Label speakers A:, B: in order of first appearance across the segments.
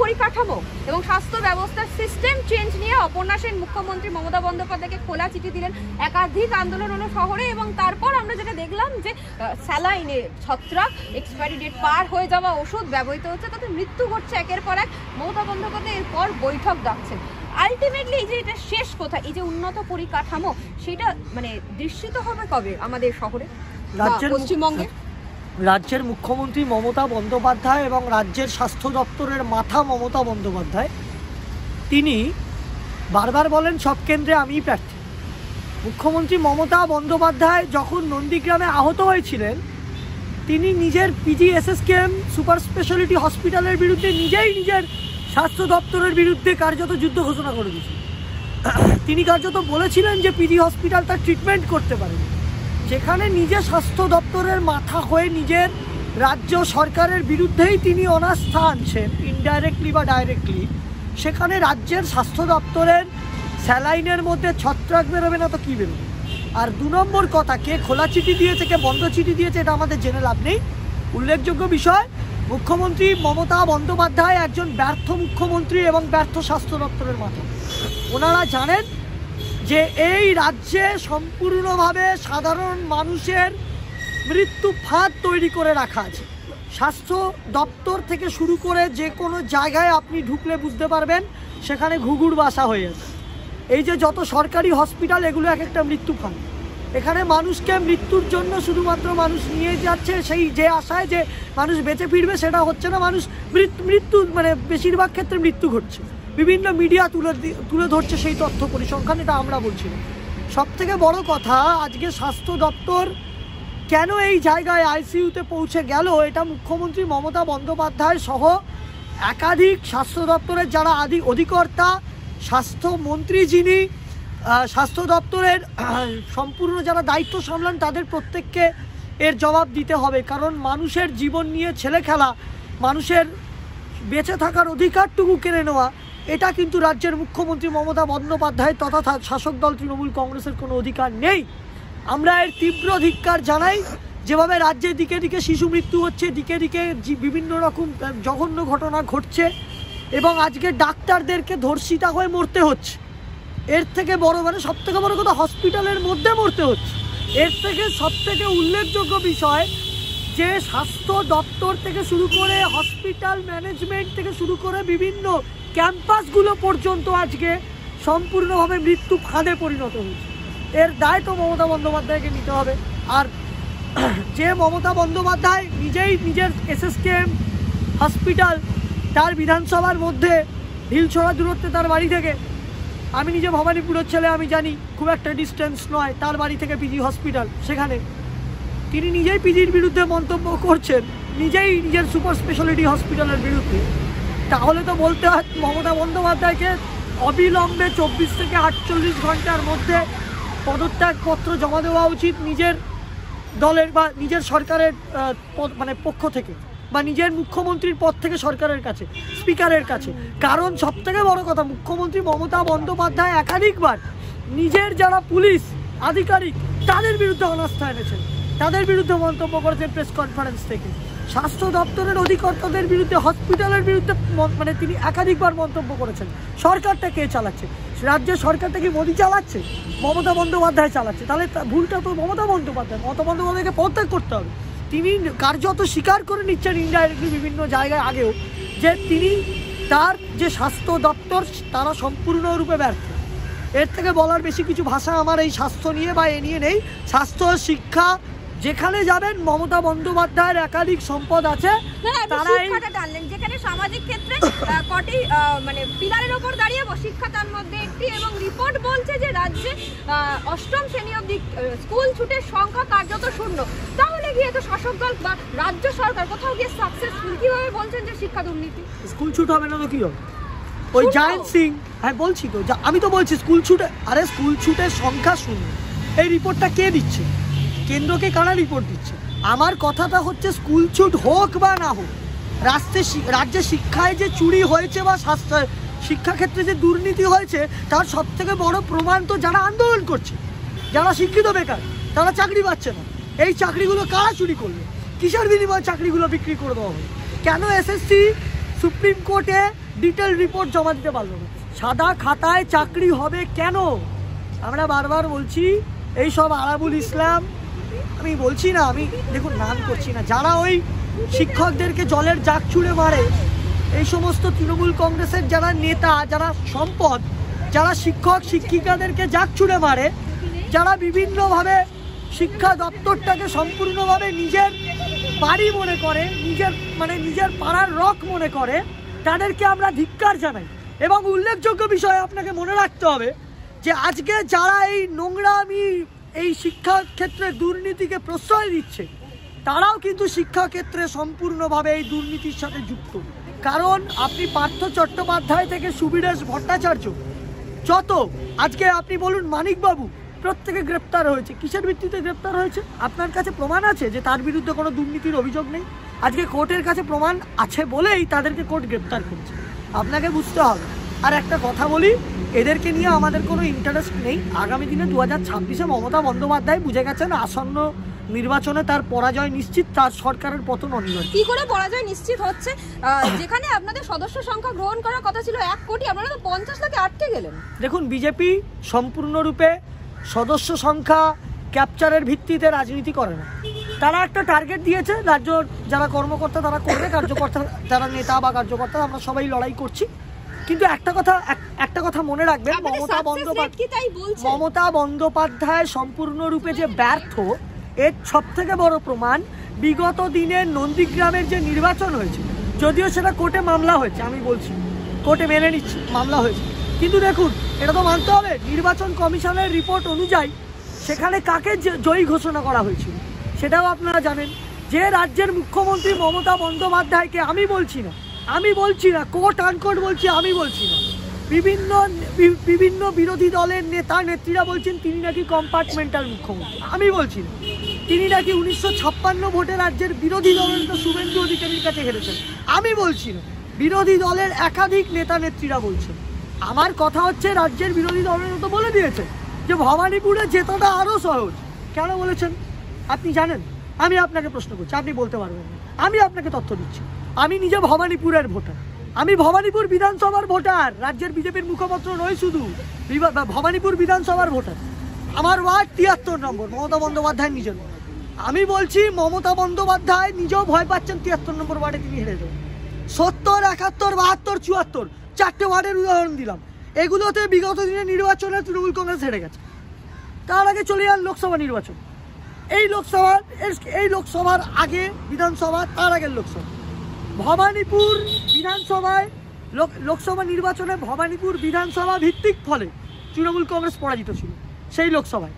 A: পরিকাঠামো এবং স্বাস্থ্য ব্যবস্থার সিস্টেম চেঞ্জ নিয়ে অপর্ণা সেন মুখ্যমন্ত্রী মমতা বন্দ্যোপাধ্যায়কে খোলা চিঠি দিলেন। একাধিক আন্দোলন হলো শহরে এবং তারপর আমরা যেটা দেখলাম যে স্যালাইনে ছত্রাক, এক্সপায়ারি ডেট পার হয়ে যাওয়া ওষুধ ব্যবহৃত হচ্ছে, তাতে মৃত্যু ঘটছে একের পর এক। মমতা বন্দ্যোপাধ্যায় এরপর বৈঠক ডাকছেন। আলটিমেটলি এই যে এটা শেষ কোথায়, এই যে উন্নত পরিকাঠামো, সেটা মানে দৃশ্যিত হবে কবে আমাদের শহরে, পশ্চিমবঙ্গে?
B: রাজ্যের মুখ্যমন্ত্রী মমতা বন্দ্যোপাধ্যায় এবং রাজ্যের স্বাস্থ্য দপ্তরের মাথা মমতা বন্দ্যোপাধ্যায় তিনি বারবার বলেন সব কেন্দ্রে আমিই প্রার্থী। মুখ্যমন্ত্রী মমতা বন্দ্যোপাধ্যায় যখন নন্দীগ্রামে আহত হয়েছিলেন তিনি নিজের PGSSKM সুপার স্পেশালিটি হসপিটালের বিরুদ্ধে নিজেই নিজের স্বাস্থ্য দপ্তরের বিরুদ্ধে কার্যত যুদ্ধ ঘোষণা করে দিয়েছিলেন। তিনি কার্যত বলেছিলেন যে পিজি হসপিটাল তার ট্রিটমেন্ট করতে পারে, যেখানে নিজের স্বাস্থ্য দপ্তরের মাথা হয়ে নিজের রাজ্য সরকারের বিরুদ্ধেই তিনি অনাস্থা আনছেন ইনডাইরেক্টলি বা ডাইরেক্টলি। সেখানে রাজ্যের স্বাস্থ্য দপ্তরের স্যালাইনের মধ্যে ছত্রাক বেরোবে না তো কী বেরোবে? আর 2 নম্বর কথা, কে খোলা চিঠি দিয়েছে কে বন্ধ চিঠি দিয়েছে এটা আমাদের জেনে লাভ নেই। উল্লেখযোগ্য বিষয়, মুখ্যমন্ত্রী মমতা বন্দ্যোপাধ্যায় একজন ব্যর্থ মুখ্যমন্ত্রী এবং ব্যর্থ স্বাস্থ্য দপ্তরের মাথা। ওনারা জানেন যে এই রাজ্যে সম্পূর্ণভাবে সাধারণ মানুষের মৃত্যু ফাঁদ তৈরি করে রাখা আছে। স্বাস্থ্য দপ্তর থেকে শুরু করে যে কোনো জায়গায় আপনি ঢুকলে বুঝতে পারবেন সেখানে ঘুঘুর বাসা হয়ে আছে। এই যে যত সরকারি হসপিটাল এগুলো এক একটা মৃত্যু ফাঁদ। এখানে মানুষকে মৃত্যুর জন্য শুধুমাত্র মানুষ নিয়ে যাচ্ছে, সেই যে আশায় যে মানুষ বেঁচে ফিরবে সেটা হচ্ছে না। মানুষ মৃত্যু মানে বেশিরভাগ ক্ষেত্রে মৃত্যু ঘটছে। বিভিন্ন মিডিয়া তুলে ধরছে সেই তথ্য পরিসংখ্যান, এটা আমরা বলছি না। সবথেকে বড় কথা, আজকে স্বাস্থ্য দপ্তর কেন এই জায়গায় আইসিইউতে পৌঁছে গেল, এটা মুখ্যমন্ত্রী মমতা বন্দ্যোপাধ্যায় সহ একাধিক স্বাস্থ্য দপ্তরের যারা অধিকর্তা, স্বাস্থ্যমন্ত্রী যিনি স্বাস্থ্য দপ্তরের সম্পূর্ণ যারা দায়িত্ব সামলান তাদের প্রত্যেককে এর জবাব দিতে হবে। কারণ মানুষের জীবন নিয়ে ছেলে খেলা, মানুষের বেঁচে থাকার অধিকারটুকু কেড়ে নেওয়া, এটা কিন্তু রাজ্যের মুখ্যমন্ত্রী মমতা বন্দ্যোপাধ্যায় তথা শাসক দল তৃণমূল কংগ্রেসের কোনো অধিকার নেই। আমরা এর তীব্র ধিক্কার জানাই। যেভাবে রাজ্যে দিকে দিকে শিশু মৃত্যু হচ্ছে, দিকে দিকে বিভিন্ন রকম জঘন্য ঘটনা ঘটছে এবং আজকে ডাক্তারদেরকে ধর্ষিতা হয়ে মরতে হচ্ছে, এর থেকে বড় মানে সবথেকে বড় কথা হসপিটালের মধ্যে মরতে হচ্ছে। এর থেকে সবথেকে উল্লেখযোগ্য বিষয় যে স্বাস্থ্য দপ্তর থেকে শুরু করে হসপিটাল ম্যানেজমেন্ট থেকে শুরু করে বিভিন্ন ক্যাম্পাসগুলো পর্যন্ত আজকে সম্পূর্ণভাবে মৃত্যু ফাঁদে পরিণত হয়েছে। এর দায় তো মমতা বন্দ্যোপাধ্যায়কে নিতে হবে। আর যে মমতা বন্দ্যোপাধ্যায় নিজেই নিজের SSKM হসপিটাল তার বিধানসভার মধ্যে ঢিলছোড়া দূরত্বে তার বাড়ি থেকে, আমি নিজে ভবানীপুরের ছেলে, আমি জানি খুব একটা ডিস্টেন্স নয় তার বাড়ি থেকে পিজি হসপিটাল, সেখানে তিনি নিজেই পিজির বিরুদ্ধে মন্তব্য করছেন, নিজেই নিজের সুপার স্পেশালিটি হসপিটালের বিরুদ্ধে। তাহলে তো বলতে হয় মমতা বন্দ্যোপাধ্যায়কে অবিলম্বে 24 থেকে 48 ঘন্টার মধ্যে পদত্যাগপত্র জমা দেওয়া উচিত নিজের দলের বা নিজের সরকারের মানে পক্ষ থেকে, বা নিজের মুখ্যমন্ত্রীর পদ থেকে সরকারের কাছে, স্পিকারের কাছে। কারণ সবথেকে বড় কথা, মুখ্যমন্ত্রী মমতা বন্দ্যোপাধ্যায় একাধিকবার নিজের যারা পুলিশ আধিকারিক তাদের বিরুদ্ধে অনাস্থা এনেছেন, তাদের বিরুদ্ধে মন্তব্য করেছেন প্রেস কনফারেন্স থেকে। স্বাস্থ্য দপ্তরের অধিকর্তাদের বিরুদ্ধে, হসপিটালের বিরুদ্ধে মানে তিনি একাধিকবার মন্তব্য করেছেন। সরকারটা কে চালাচ্ছে? রাজ্যের সরকারটা কি মোদী চালাচ্ছে? মমতা বন্দ্যোপাধ্যায় চালাচ্ছে। তাহলে ভুলটা তো মমতা বন্দ্যোপাধ্যায়কে পদত্যাগ করতে হবে। তিনি কার্যত স্বীকার করে নিচ্ছেন ইনডাইরেক্টলি বিভিন্ন জায়গায় আগেও যে তিনি তার যে স্বাস্থ্য দপ্তর তারা সম্পূর্ণরূপে ব্যর্থ। এর থেকে বলার বেশি কিছু ভাষা আমার এই স্বাস্থ্য নিয়ে বা এ নিয়ে নেই। স্বাস্থ্য, শিক্ষা, যেখানে যাবেন মমতা বন্দ্যোপাধ্যায়ের একাধিক সম্পদ আছে।
A: যেখানে সামাজিক ক্ষেত্রে কটি মানে পিলারের ওপর দাঁড়িয়ে শিক্ষা তার মধ্যে একটি, এবং রিপোর্ট বলছে যে রাজ্যে 8ম শ্রেণী অবধি স্কুল ছুটের সংখ্যা কার্যত শূন্য। তাহলে গিয়ে তো শাসক দল বা রাজ্য সরকার কোথাও গিয়ে সাকসেসফুল, কিভাবে বলছেন যে শিক্ষা দুর্নীতি?
B: স্কুল ছুট হবে না তো কি হবে? ওই জায়েন্ট সিং, হ্যাঁ বলছি তো, আমি তো বলছি স্কুল ছুটে, আরে স্কুল ছুটের সংখ্যা শূন্য। এই রিপোর্টটা কে দিচ্ছে? কেন্দ্রকে কারা রিপোর্ট দিচ্ছে? আমার কথাটা হচ্ছে স্কুল ছুট হোক বা না হোক, রাজ্যে শিক্ষায় যে চুরি হয়েছে বা শিক্ষাক্ষেত্রে যে দুর্নীতি হয়েছে তার সবথেকে বড় প্রমাণ তো যারা আন্দোলন করছে, যারা শিক্ষিত বেকার, তারা চাকরি পাচ্ছে না। এই চাকরিগুলো কারা চুরি করবে? কিসের বিনিময়ে চাকরিগুলো বিক্রি করে দেওয়া হবে? কেন SSC সুপ্রিম কোর্টে ডিটেল রিপোর্ট জমা দিতে পারলো না। সাদা খাতায় চাকরি হবে কেন? আমরা বারবার বলছি, এই সব আরাবুল ইসলাম, আমি বলছি না, আমি দেখুন নাম করছি না, যারা ওই শিক্ষকদেরকে জলের জাগ ছুঁড়ে মারে, এই সমস্ত তৃণমূল কংগ্রেসের যারা নেতা, যারা সম্পদ, যারা শিক্ষক শিক্ষিকাদেরকে জাগ ছুঁড়ে মারে, যারা বিভিন্নভাবে শিক্ষা দপ্তরটাকে সম্পূর্ণভাবে নিজের বাড়ি মনে করে, নিজের পাড়ার রক মনে করে, তাদেরকে আমরা ধিক্কার জানাই। এবং উল্লেখযোগ্য বিষয় আপনাকে মনে রাখতে হবে যে আজকে যারা এই নোংরামি, এই শিক্ষাক্ষেত্রে দুর্নীতিকে প্রশ্রয় দিচ্ছে, তারাও কিন্তু শিক্ষাক্ষেত্রে সম্পূর্ণভাবে এই দুর্নীতির সাথে যুক্ত। কারণ আপনি পার্থ চট্টোপাধ্যায় থেকে সুবীরেশ ভট্টাচার্য, যত আজকে আপনি বলুন মানিকবাবু, প্রত্যেকে গ্রেপ্তার হয়েছে। কিসের ভিত্তিতে গ্রেপ্তার হয়েছে? আপনার কাছে প্রমাণ আছে যে তার বিরুদ্ধে কোনো দুর্নীতির অভিযোগ নেই? আজকে কোর্টের কাছে প্রমাণ আছে বলেই তাদেরকে কোর্ট গ্রেপ্তার করছে। আপনাকে বুঝতে হবে। আর একটা কথা বলি, এদেরকে নিয়ে আমাদের কোনো ইন্টারেস্ট নেই। আগামী দিনে 2026-এ মমতা বন্দ্যোপাধ্যায় বুঝে গেছেন আসন্ন নির্বাচনে তার পরাজয় নিশ্চিত, তার সরকারের পতন অনিবার্য।
A: কি করে পরাজয় নিশ্চিত হচ্ছে? যেখানে আপনাদের সদস্য সংখ্যা গ্রহণ করার কথা ছিল 1 কোটি, আপনারা তো 50 লাখে আটকে গেলেন।
B: দেখুন, বিজেপি সম্পূর্ণরূপে সদস্য সংখ্যা ক্যাপচারের ভিত্তিতে রাজনীতি করে না। তারা একটা টার্গেট দিয়েছে, রাজ্য যারা কর্মকর্তা তারা করবে, কার্যকর্তা যারা নেতা বা কার্যকর্তা আমরা সবাই লড়াই করছি। কিন্তু একটা কথা মনে রাখবেন, মমতা বন্দ্যোপাধ্যায় সম্পূর্ণরূপে যে ব্যর্থ, এর সব থেকে বড় প্রমাণ বিগত দিনের নন্দীগ্রামের যে নির্বাচন হয়েছে। যদিও সেটা কোর্টে মামলা হয়েছে, আমি বলছি কোর্টে মেনে নিচ্ছি মামলা হয়েছে, কিন্তু দেখুন এটা তো মানতে হবে, নির্বাচন কমিশনের রিপোর্ট অনুযায়ী সেখানে কাকে জয়ী ঘোষণা করা হয়েছিল সেটাও আপনারা জানেন। যে রাজ্যের মুখ্যমন্ত্রী মমতা বন্দ্যোপাধ্যায়কে, আমি বলছি না, কোর্ট আনকোর্ট বলছি, আমি বলছি না, বিভিন্ন বিরোধী দলের নেতা নেত্রীরা বলছেন তিনি নাকি কম্পার্টমেন্টাল মুখ্যমন্ত্রী। আমি বলছি না, তিনি নাকি 1956 ভোটে রাজ্যের বিরোধী দলনেতা শুভেন্দু অধিকারীর কাছে হেরেছেন। আমি বলছি না, বিরোধী দলের একাধিক নেতা নেত্রীরা বলছেন। আমার কথা হচ্ছে, রাজ্যের বিরোধী দলের তো বলে দিয়েছে যে ভবানীপুরে জেতাটা আরও সহজ। কেন বলেছেন আপনি জানেন? আমি আপনাকে প্রশ্ন করছি, আপনি বলতে পারবেন না। আমি আপনাকে তথ্য দিচ্ছি, আমি নিজে ভবানীপুরের ভোটার, আমি ভবানীপুর বিধানসভার ভোটার, রাজ্যের বিজেপির মুখপাত্র নয় শুধু, ভবানীপুর বিধানসভার ভোটার। আমার ওয়ার্ড 73 নম্বর, মমতা বন্দ্যোপাধ্যায় নিজের। আমি বলছি মমতা বন্দ্যোপাধ্যায় নিজেও ভয় পাচ্ছেন 73 নম্বর ওয়ার্ডে তিনি হেরে যাবেন। 70, 71, 72, 74 চারটে ওয়ার্ডের উদাহরণ দিলাম। এগুলোতে বিগত দিনের নির্বাচনে তৃণমূল কংগ্রেস হেরে গেছে। তার আগে চলে যান লোকসভা নির্বাচন, এই লোকসভার আগে বিধানসভা, তার আগের লোকসভা। ভবানীপুর বিধানসভায় লোকসভা নির্বাচনে ভবানীপুর বিধানসভা ভিত্তিক ফলে তৃণমূল কংগ্রেস পরাজিত ছিল সেই লোকসভায়।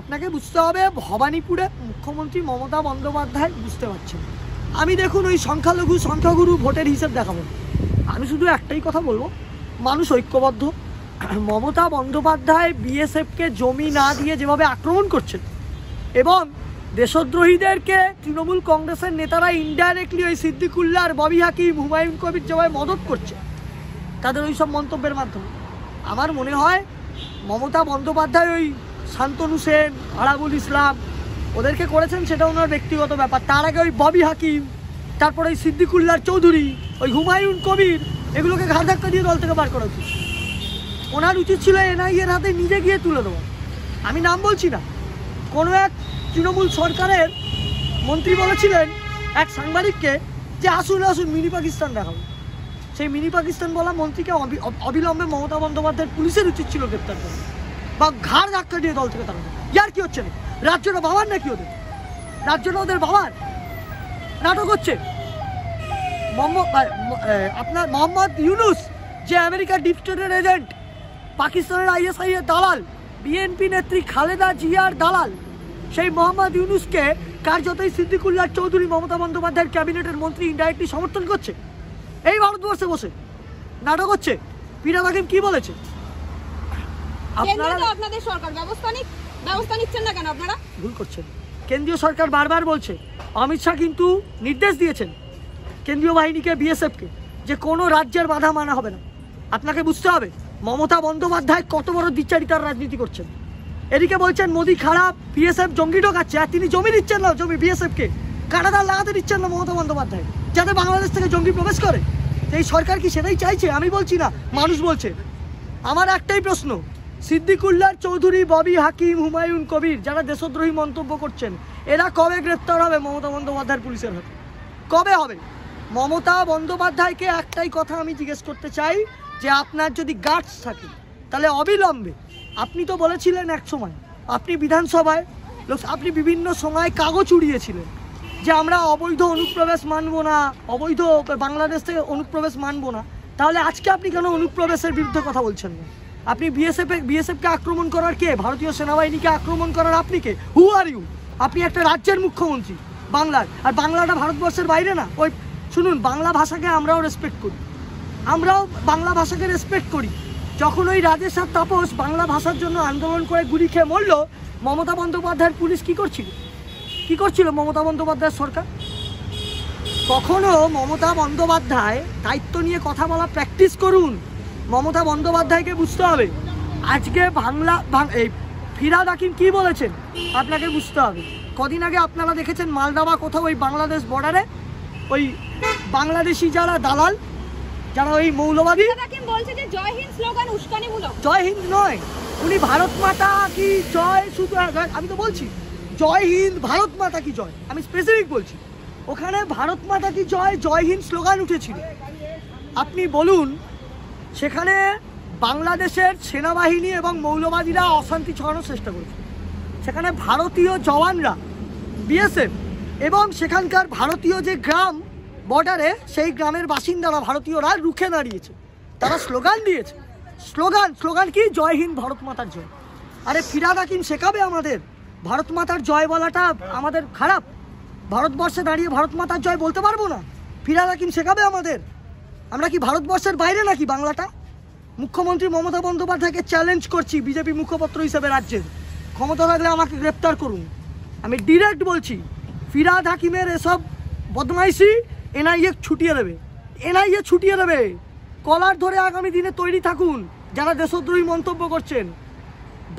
B: আপনাকে বুঝতে হবে, ভবানীপুরে মুখ্যমন্ত্রী মমতা বন্দ্যোপাধ্যায় বুঝতে পারছেন। আমি দেখুন ওই সংখ্যাগুরু ভোটের হিসেব দেখাবো, আমি শুধু একটাই কথা বলবো, মানুষ ঐক্যবদ্ধ। মমতা বন্দ্যোপাধ্যায় বিএসএফকে জমি না দিয়ে যেভাবে আক্রমণ করছেন এবং দেশদ্রোহীদেরকে তৃণমূল কংগ্রেসের নেতারা ইনডাইরেক্টলি ওই সিদ্দিকুল্লাহ, ববি হাকিম, হুমায়ুন কবির যেভাবে মদত করছে তাদের ওই সব মন্তব্যের মাধ্যমে, আমার মনে হয় মমতা বন্দ্যোপাধ্যায় ওই শান্তনু সেন, আরাবুল ইসলাম ওদেরকে করেছেন সেটা ওনার ব্যক্তিগত ব্যাপার। তার আগে ওই ববি হাকিম, তারপরে ওই সিদ্দিকুল্লাহ চৌধুরী, ওই হুমায়ুন কবির, এগুলোকে ঘাড় ধাক্কা দিয়ে দল থেকে বার করা উচিত। ওনার উচিত ছিল এনআইএর হাতে নিজে গিয়ে তুলে দেওয়া। আমি নাম বলছি না, কোনো এক তৃণমূল সরকারের মন্ত্রী বলেছিলেন এক সাংবাদিককে যে আসুন মিনি পাকিস্তান দেখাবো। সেই মিনি পাকিস্তান বলা মন্ত্রীকে অবিলম্বে মমতা বন্দ্যোপাধ্যায়ের পুলিশের উচিত ছিল গ্রেপ্তার করা বা ঘাড় ধাক্কা দিয়ে দল থেকে তাড়ানো। ইয়ার কি হচ্ছে না? রাজ্যটা বাবার নাকি ওদের? রাজ্যটা ওদের বাবার? নাটক হচ্ছে। আপনার মোহাম্মদ ইউনুস যে আমেরিকার ডিপ স্টেটের এজেন্ট, পাকিস্তানের ISI এর দালাল, বিএনপি নেত্রী খালেদা জিয়ার দালাল, সেই মোহাম্মদ ইউনুসকে কার্যতই সিদ্দিকুল্লাহ চৌধুরী মমতা বন্দ্যোপাধ্যায়ের ক্যাবিনেটের মন্ত্রী ইনডাইরেক্টলি সমর্থন করছে। এই ভারতবর্ষে বসে নাটক হচ্ছে। পিনাক হাকিম কি বলেছে?
A: আপনাদের সরকার ব্যবস্থা নিচ্ছেন না কেন? আপনারা
B: ভুল করছেন। কেন্দ্রীয় সরকার বারবার বলছে, অমিত শাহ কিন্তু নির্দেশ দিয়েছেন কেন্দ্রীয় বাহিনীকে, বিএসএফকে, যে কোনো রাজ্যের বাধা মানা হবে না। আপনাকে বুঝতে হবে মমতা বন্দ্যোপাধ্যায় কত বড় দ্বিচারিতার রাজনীতি করছেন। এদিকে বলছেন মোদি খারাপ, বিএসএফ জঙ্গি ঢোকাচ্ছে, আর তিনি জমি দিচ্ছেন না, জমি বিএসএফকে কাটাতার লাগাতে দিচ্ছেন না মমতা বন্দ্যোপাধ্যায়, যাতে বাংলাদেশ থেকে জঙ্গি প্রবেশ করে। এই সরকার কি সেটাই চাইছে? আমি বলছি না, মানুষ বলছে। আমার একটাই প্রশ্ন, সিদ্দিকুল্লাহ চৌধুরী, ববি হাকিম, হুমায়ুন কবির যারা দেশদ্রোহী মন্তব্য করছেন, এরা কবে গ্রেপ্তার হবে মমতা বন্দ্যোপাধ্যায়ের পুলিশের হাতে? কবে হবে? মমতা বন্দ্যোপাধ্যায়কে একটাই কথা আমি জিজ্ঞেস করতে চাই যে আপনার যদি গাটস থাকে তাহলে অবিলম্বে, আপনি তো বলেছিলেন এক সময়, আপনি বিধানসভায় আপনি বিভিন্ন সময় কাগজ উড়িয়েছিলেন যে আমরা অবৈধ অনুপ্রবেশ মানব না, অবৈধ বাংলাদেশ থেকে অনুপ্রবেশ মানব না। তাহলে আজকে আপনি কেন অনুপ্রবেশের বিরুদ্ধে কথা বলছেন না? আপনি বিএসএফকে আক্রমণ করার কে? ভারতীয় সেনাবাহিনীকে আক্রমণ করার আপনি কে? হু আর ইউ? আপনি একটা রাজ্যের মুখ্যমন্ত্রী বাংলার, আর বাংলাটা ভারতবর্ষের বাইরে না? ওই শুনুন, বাংলা ভাষাকে আমরাও রেসপেক্ট করি, আমরাও বাংলা ভাষাকে রেসপেক্ট করি। যখন ওই রাজেশ আর তাপস বাংলা ভাষার জন্য আন্দোলন করে গুলি খেয়ে মরল, মমতা বন্দ্যোপাধ্যায়ের পুলিশ কী করছিল মমতা বন্দ্যোপাধ্যায়ের সরকার? কখনো মমতা বন্দ্যোপাধ্যায় দায়িত্ব নিয়ে কথা বলা প্র্যাকটিস করুন। মমতা বন্দ্যোপাধ্যায়কে বুঝতে হবে আজকে এই ফিরহাদ হাকিম কী বলেছেন আপনাকে বুঝতে হবে। কদিন আগে আপনারা দেখেছেন মালদা কোথাও ওই বাংলাদেশ বর্ডারে ওই বাংলাদেশি যারা দালাল, যারা ওই মৌলবাদী,
A: বলছে যে জয় হিন্দ স্লোগান উস্কানিমূলক। জয় হিন্দ
B: নয়, উনি ভারত মাতা কি জয়, শুধু আমি তো বলছি জয় হিন্দ, ভারত মাতা কি জয়, আমি স্পেসিফিক বলছি। ওখানে ভারত মাতা কি জয়, জয় হিন্দ স্লোগান উঠেছিল। আপনি বলুন, সেখানে বাংলাদেশের সেনাবাহিনী এবং মৌলবাদীরা অশান্তি ছড়ানোর চেষ্টা করেছে। সেখানে ভারতীয় জওয়ানরা, বিএসএফ এবং সেখানকার ভারতীয় যে গ্রাম বর্ডারে, সেই গ্রামের বাসিন্দারা ভারতীয়রা রুখে দাঁড়িয়েছে, তারা স্লোগান দিয়েছে। স্লোগান কি? জয় হিন্দ, ভারত মাতার জয়। আরে ফিরহাদ হাকিম শেখাবে আমাদের ভারত মাতার জয় বলাটা আমাদের খারাপ? ভারতবর্ষে দাঁড়িয়ে ভারত মাতার জয় বলতে পারবো না? ফিরহাদ হাকিম শেখাবে আমাদের? আমরা কি ভারতবর্ষের বাইরে নাকি বাংলাটা? মুখ্যমন্ত্রী মমতা বন্দ্যোপাধ্যায়কে চ্যালেঞ্জ করছি বিজেপি মুখপাত্র হিসেবে, রাজ্যের ক্ষমতা থাকলে আমাকে গ্রেপ্তার করুন। আমি ডিরেক্ট বলছি, ফিরহাদ হাকিমের এসব বদমাইশি এনআইএ ছুটিয়ে দেবে। কলার ধরে আগামী দিনে তৈরি থাকুন যারা দেশদ্রোহী মন্তব্য করছেন।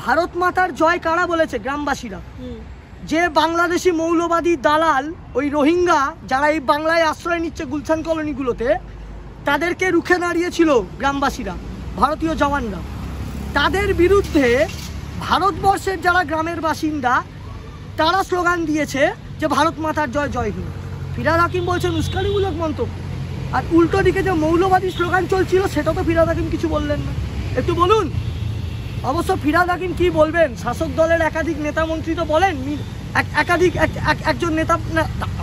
B: ভারত মাতার জয় কারা বলেছে? গ্রামবাসীরা। যে বাংলাদেশি মৌলবাদী দালাল, ওই রোহিঙ্গা যারা এই বাংলায় আশ্রয় নিচ্ছে গুলশান কলোনিগুলোতে, তাদেরকে রুখে দাঁড়িয়েছিল গ্রামবাসীরা, ভারতীয় জওয়ানরা। তাদের বিরুদ্ধে ভারতবর্ষের যারা গ্রামের বাসিন্দা, তারা স্লোগান দিয়েছে যে ভারত মাতার জয়, জয় হিন্দ। ফিরহাদ হাকিম বলছেন উস্কানিমূলক মন্তব্য। আর উল্টো দিকে যে মৌলবাদী স্লোগান চলছিল, সেটা তো ফিরহাদ হাকিম কিছু বললেন না। একটু বলুন। অবশ্য ফিরহাদ হাকিম কী বলবেন? শাসক দলের একাধিক নেতা মন্ত্রী তো বলেন, একজন নেতা,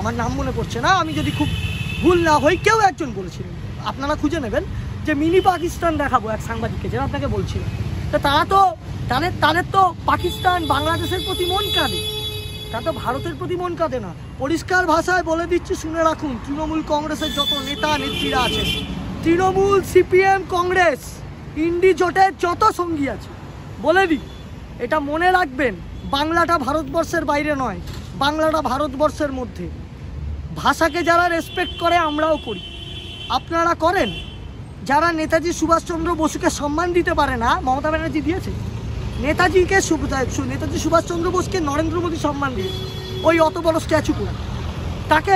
B: আমার নাম মনে পড়ছে না, আমি যদি খুব ভুল না হই, কেউ একজন বলেছিলেন, আপনারা খুঁজে নেবেন, যে মিনি পাকিস্তান দেখাবো এক সাংবাদিককে, যেটা আপনাকে বলছিলেন। তো তাদের তো পাকিস্তান বাংলাদেশের প্রতি মন কাঁদে, তা তো ভারতের প্রতি মন কাঁদে না। পরিষ্কার ভাষায় বলে দিচ্ছি, শুনে রাখুন, তৃণমূল কংগ্রেসের যত নেতা নেত্রীরা আছেন, তৃণমূল, সিপিএম, কংগ্রেস, ইন্ডি জোটের যত সঙ্গী আছে, বলে দিই, এটা মনে রাখবেন, বাংলাটা ভারতবর্ষের বাইরে নয়, বাংলাটা ভারতবর্ষের মধ্যে। ভাষাকে যারা রেসপেক্ট করে, আমরাও করি, আপনারা করেন। যারা নেতাজি সুভাষচন্দ্র বসুকে সম্মান দিতে পারে না, মমতা ব্যানার্জি দিয়েছে। নেতাজি সুভাষচন্দ্র বোসকে নরেন্দ্র মোদী সম্মান দিয়েছে, ওই অত বড় স্ট্যাচু করে। তাকে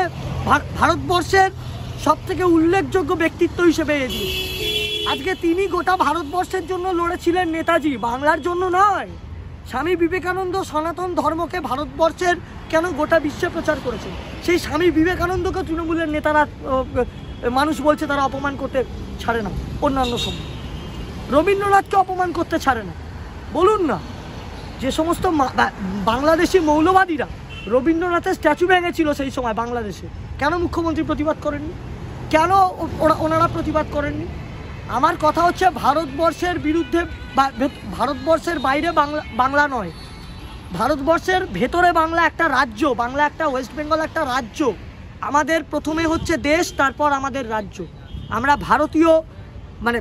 B: ভারতবর্ষের সবথেকে উল্লেখযোগ্য ব্যক্তিত্ব হিসেবে দিয়েছে। আজকে তিনি গোটা ভারতবর্ষের জন্য লড়েছিলেন, নেতাজি, বাংলার জন্য নয়। স্বামী বিবেকানন্দ সনাতন ধর্মকে ভারতবর্ষের কেন গোটা বিশ্বে প্রচার করেছেন। সেই স্বামী বিবেকানন্দকে তৃণমূলের নেতারা, মানুষ বলছে তারা অপমান করতে ছাড়ে না। অন্যান্য সময় রবীন্দ্রনাথকে অপমান করতে ছাড়ে না। বলুন না, যে সমস্ত বাংলাদেশি মৌলবাদীরা রবীন্দ্রনাথের স্ট্যাচু ভেঙেছিল সেই সময় বাংলাদেশে, কেন মুখ্যমন্ত্রী প্রতিবাদ করেননি? কেন ওনারা প্রতিবাদ করেননি? আমার কথা হচ্ছে, ভারতবর্ষের বিরুদ্ধে, ভারতবর্ষের বাইরে বাংলা নয়, ভারতবর্ষের ভেতরে বাংলা একটা রাজ্য, বাংলা একটা ওয়েস্ট বেঙ্গল একটা রাজ্য। আমাদের প্রথমে হচ্ছে দেশ, তারপর আমাদের রাজ্য। আমরা ভারতীয়, মানে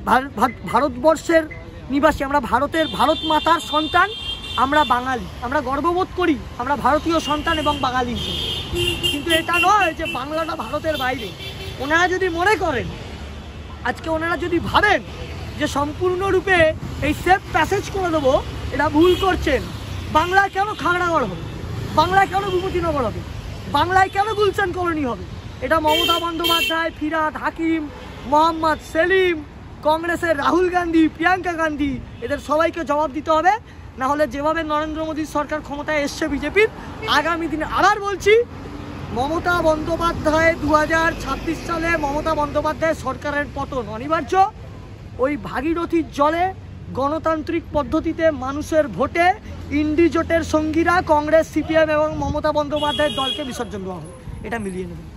B: ভারতবর্ষের নিবাসী, আমরা ভারত মাতার সন্তান, আমরা বাঙালি, আমরা গর্ববোধ করি আমরা ভারতীয় সন্তান এবং বাঙালি। কিন্তু এটা নয় যে বাংলাটা ভারতের বাইরে। ওনারা যদি মনে করেন, আজকে ওনারা যদি ভাবেন যে সম্পূর্ণরূপে এই সেফ প্যাসেজ করে দেবো, এটা ভুল করছেন। বাংলায় কেন খাগড়াগড় হবে? বাংলায় কেন বিভূতিনগর হবে? বাংলায় কেন গুলশান কলোনি হবে? এটা মমতা বন্দ্যোপাধ্যায়, ফিরহাদ হাকিম, মোহাম্মদ সেলিম, কংগ্রেসের রাহুল গান্ধী, প্রিয়াঙ্কা গান্ধী, এদের সবাইকে জবাব দিতে হবে। না হলে যেভাবে নরেন্দ্র মোদীর সরকার ক্ষমতায় এসছে বিজেপির, আগামী দিনে আবার বলছি, মমতা বন্দ্যোপাধ্যায় 2026 সালে মমতা বন্দ্যোপাধ্যায় সরকারের পতন অনিবার্য। ওই ভাগীরথীর জলে গণতান্ত্রিক পদ্ধতিতে মানুষের ভোটে ইন্ডিজোটের সঙ্গীরা কংগ্রেস, সিপিএম এবং মমতা বন্দ্যোপাধ্যায়ের দলকে বিসর্জন দেওয়া হবে। এটা মিলিয়ে নেবেন।